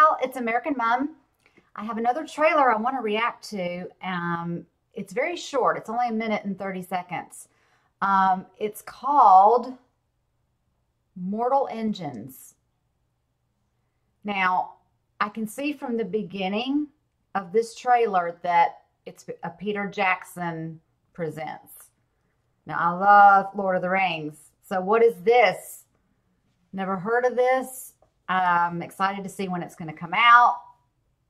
y'all, it's American Mom. I have another trailer I want to react to. It's very short. It's only 1:30. It's called Mortal Engines. Now, I can see from the beginning of this trailer that it's a Peter Jackson presents. Now, I love Lord of the Rings. So what is this? Never heard of this. I'm excited to see when it's going to come out.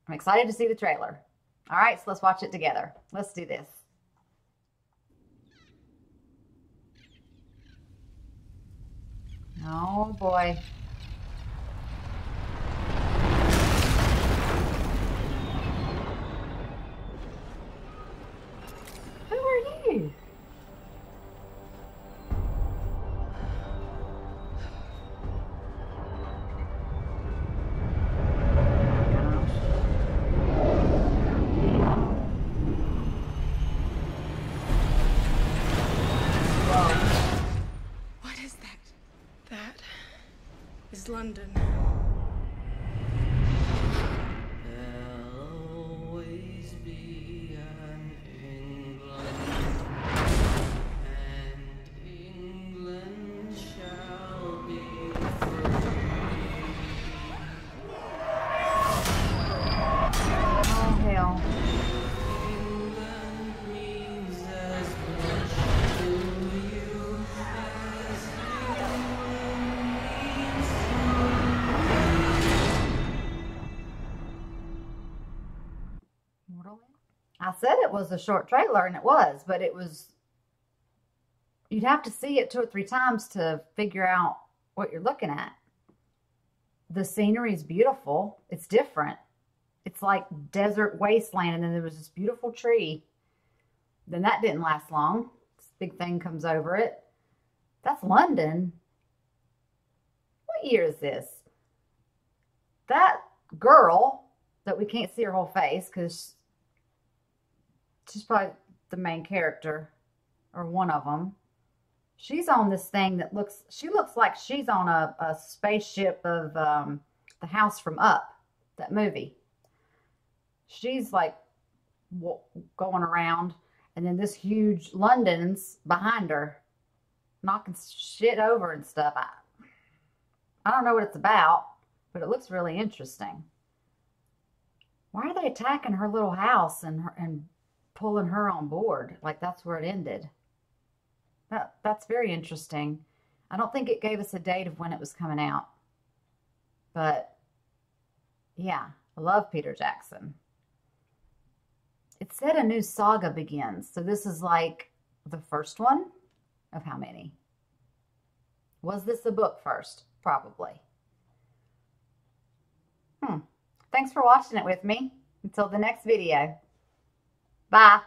I'm excited to see the trailer. All right, so let's watch it together. Let's do this. Oh, boy. Who are you? What is that? That is London. There'll always be an England, and England shall be free. Oh, hell. England means as much to you as England means Mortal? I said it was a short trailer, and it was, but it was, you'd have to see it 2 or 3 times to figure out what you're looking at. The scenery is beautiful. It's different. It's like desert wasteland, and then there was this beautiful tree. Then that didn't last long. This big thing comes over it. That's London. What year is this? That girl that we can't see her whole face because she's probably the main character or one of them. She's on this thing that she looks like she's on a spaceship of The House from Up, that movie. She's like going around, and then this huge London's behind her, knocking shit over and stuff. I don't know what it's about, but it looks really interesting. Why are they attacking her little house and pulling her on board? Like that's where it ended. That's very interesting. I don't think it gave us a date of when it was coming out. But yeah, I love Peter Jackson. It said a new saga begins. So this is like the first one of how many? Was this a book first? Probably. Thanks for watching it with me. Until the next video. Bye.